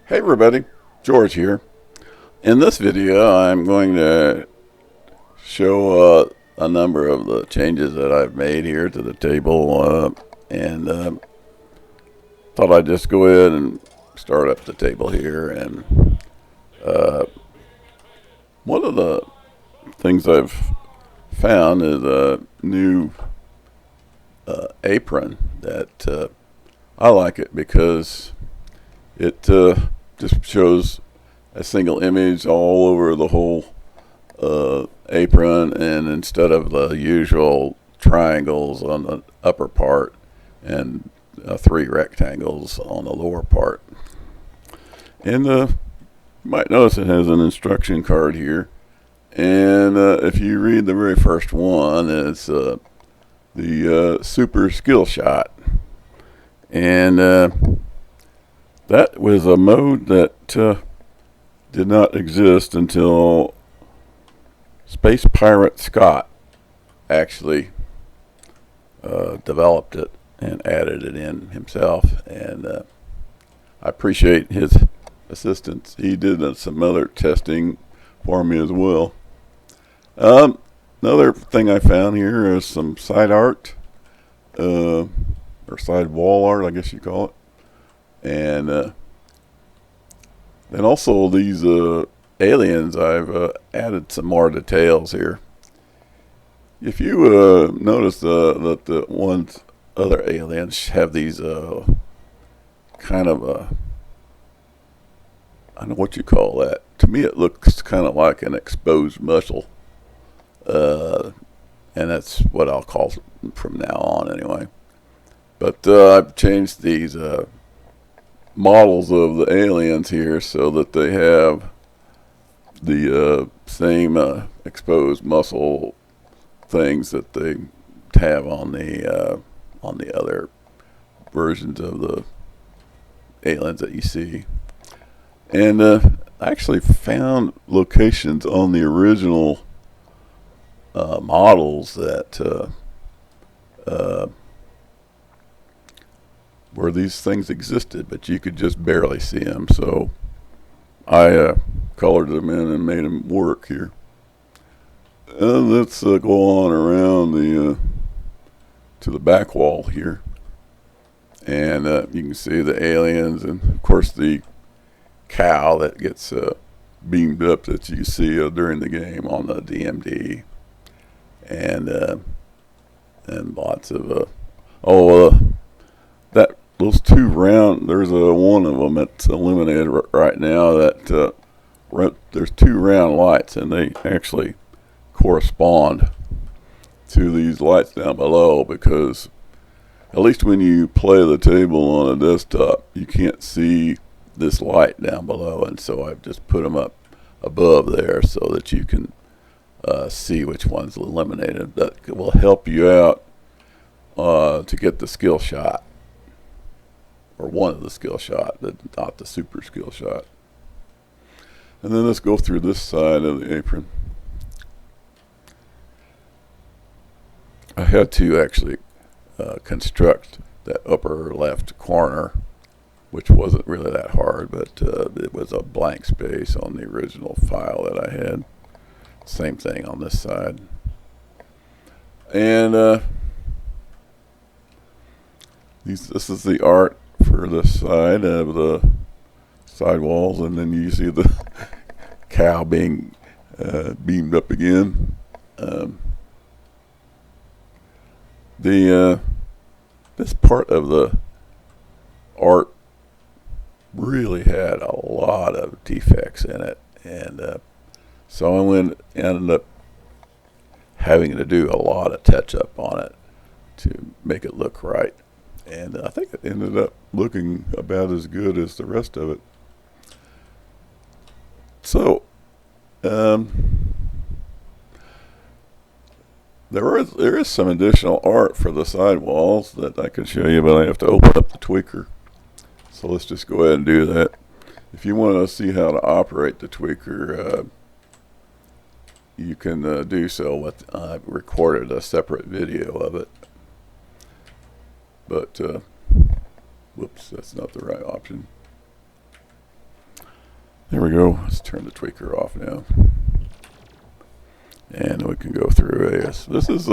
Hey everybody, George here. In this video, I'm going to show a number of the changes that I've made here to the table, and thought I'd just go ahead and start up the table here. And one of the things I've found is a new apron that I like it because it just shows a single image all over the whole apron, and instead of the usual triangles on the upper part and three rectangles on the lower part. And you might notice it has an instruction card here, and if you read the very first one, it's the Super Skill Shot. And that was a mode that did not exist until Space Pirate Scott actually developed it and added it in himself. And I appreciate his assistance. He did some other testing for me as well. Another thing I found here is some side art, or side wall art, I guess you call it. And then also these aliens, I've added some more details here. If you notice that the ones other aliens have these kind of I don't know what you call that. To me, it looks kind of like an exposed muscle, and that's what I'll call it from now on, anyway. But I've changed these models of the aliens here so that they have the same exposed muscle things that they have on the other versions of the aliens that you see. And I actually found locations on the original models that where these things existed, but you could just barely see them. So I colored them in and made them work here. And let's go on around the to the back wall here, and you can see the aliens, and of course the cow that gets beamed up that you see during the game on the DMD, and lots of that those two round. There's one of them that's eliminated right now. That there's two round lights, and they actually correspond to these lights down below, because at least when you play the table on a desktop, you can't see this light down below, and so I've just put them up above there so that you can see which one's eliminated. That will help you out to get the skill shot, or one of the skill shot, not the super skill shot. And then let's go through this side of the apron. I had to actually construct that upper left corner, which wasn't really that hard, but it was a blank space on the original file that I had. Same thing on this side. And this is the art for this side of the side walls, and then you see the cow being beamed up again. This part of the art really had a lot of defects in it, and so I ended up having to do a lot of touch up on it to make it look right, and I think it ended up looking about as good as the rest of it. So there is some additional art for the side walls that I can show you, but I have to open up the tweaker. So let's just go ahead and do that. If you want to see how to operate the tweaker, you can do so with, I've recorded a separate video of it. But, whoops, that's not the right option. There we go. Let's turn the tweaker off now. And we can go through this. This is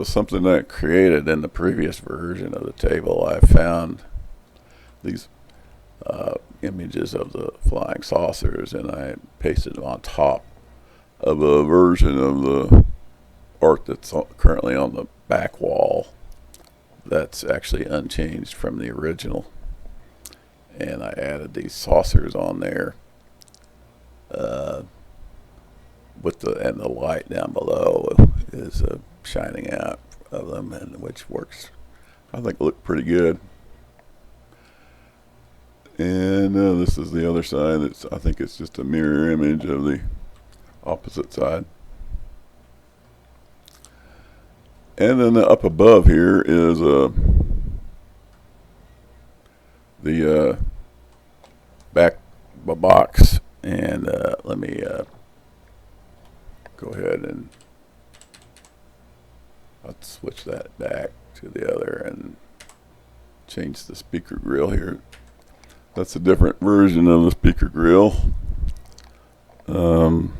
something that I created in the previous version of the table. I found these images of the flying saucers, and I pasted them on top of a version of the art that's currently on the back wall that's actually unchanged from the original. And I added these saucers on there with the light down below is shining out of them, and which works. I think look pretty good. And this is the other side. I think it's just a mirror image of the opposite side. And then up above here is the back box. And let me go ahead and let's switch that back to the other and change the speaker grill here. That's a different version of the speaker grill. I've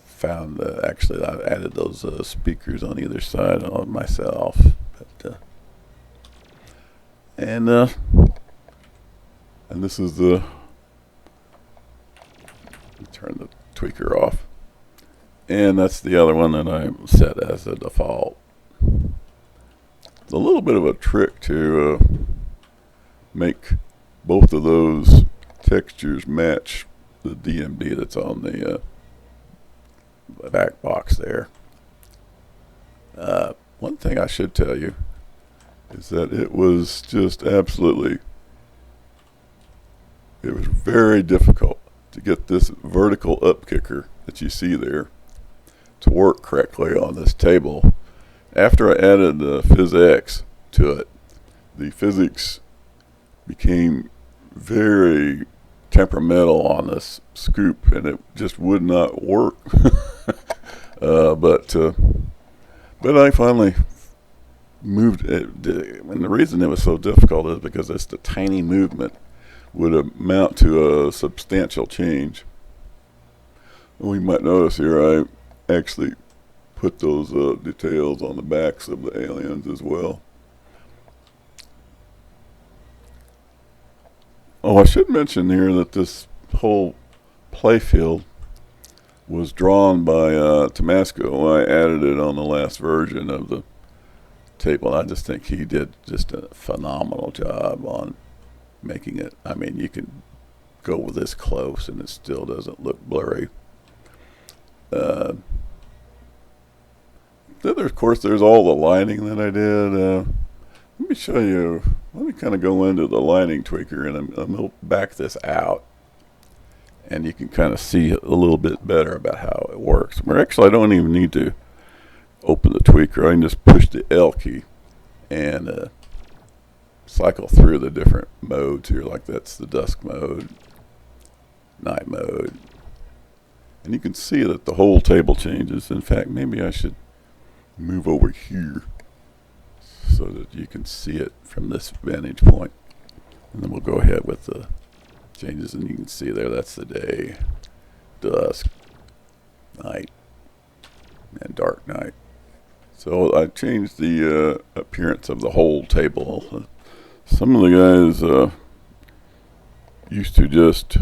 found actually I've added those speakers on either side on myself. But, and this is the, turn the tweaker off. And that's the other one that I set as a default. It's a little bit of a trick to make both of those textures match the DMD that's on the back box there. One thing I should tell you is that it was just absolutely, it was very difficult to get this vertical up kicker that you see there to work correctly on this table. After I added the PhysX to it, the physics became very temperamental on this scoop, and it just would not work. But I finally moved it, and the reason it was so difficult is because it's the tiny movement would amount to a substantial change. We might notice here I actually put those details on the backs of the aliens as well. Oh, I should mention here that this whole playfield was drawn by Tomasco. I added it on the last version of the table. I just think he did just a phenomenal job on making it. I mean, you can go this close and it still doesn't look blurry. Then, of course, there's all the lighting that I did. Let me show you. Let me kind of go into the lighting tweaker, and I'm going to back this out, and you can kind of see a little bit better about how it works. Or actually, I don't even need to open the tweaker. I can just push the L key and cycle through the different modes here. Like that's the dusk mode, night mode, and you can see that the whole table changes. In fact, maybe I should move over here so that you can see it from this vantage point, and then we'll go ahead with the changes, and you can see there that's the day, dusk, night, and dark night. So I changed the appearance of the whole table. Some of the guys used to just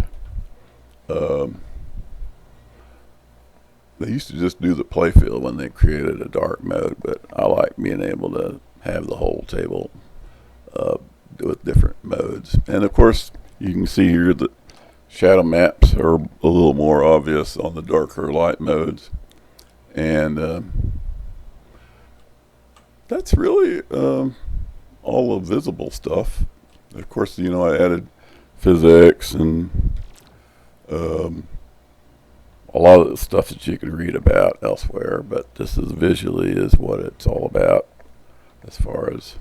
they used to just do the playfield when they created a dark mode, but I like being able to have the whole table with different modes. And of course, you can see here that shadow maps are a little more obvious on the darker light modes. And that's really all the visible stuff. Of course, you know, I added PhysX and a lot of the stuff that you can read about elsewhere, but this is visually is what it's all about as far as.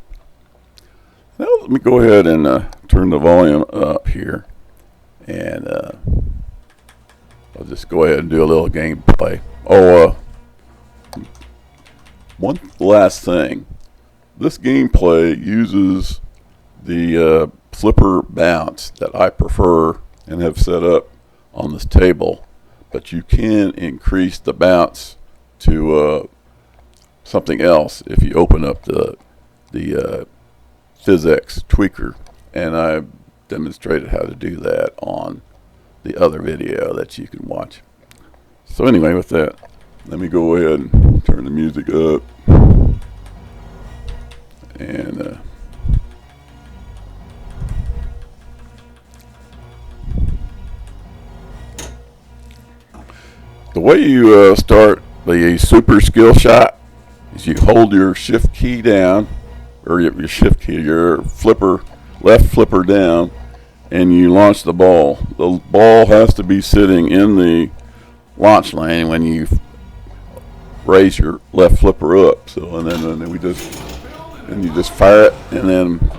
Now let me go ahead and turn the volume up here, and I'll just go ahead and do a little gameplay. Oh, one last thing this gameplay uses the flipper bounce that I prefer and have set up on this table, but you can increase the bounce to something else if you open up the PhysX tweaker, and I demonstrated how to do that on the other video that you can watch. So anyway, with that, let me go ahead and turn the music up, and the way you start the super skill shot is you hold your shift key down, or your shift key, your left flipper down, and you launch the ball. The ball has to be sitting in the launch lane when you raise your left flipper up. So and then you just fire it, and then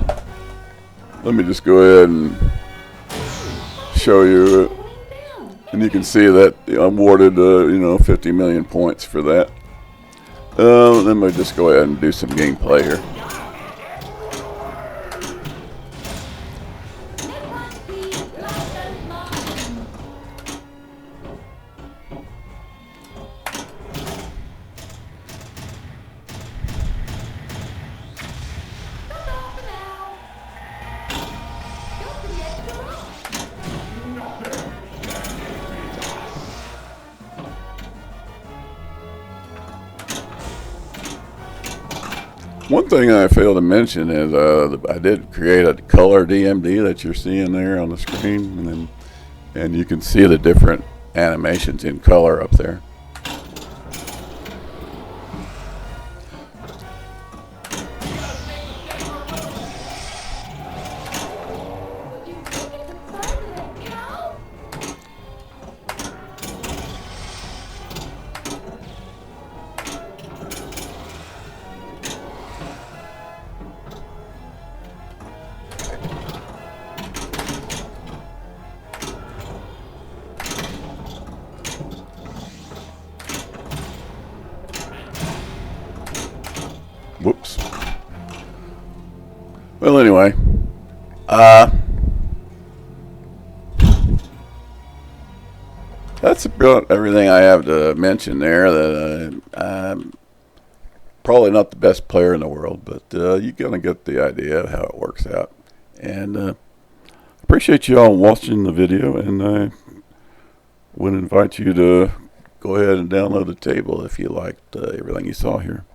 let me just go ahead and show you, and you can see that I'm awarded 50 million points for that. Then we just go ahead and do some gameplay here. One thing I failed to mention is I did create a color DMD that you're seeing there on the screen, and you can see the different animations in color up there. Whoops. Well, anyway, that's about everything I have to mention there. That I'm probably not the best player in the world, but you're gonna get the idea of how it works out. And appreciate you all watching the video, and I would invite you to go ahead and download the table if you liked everything you saw here.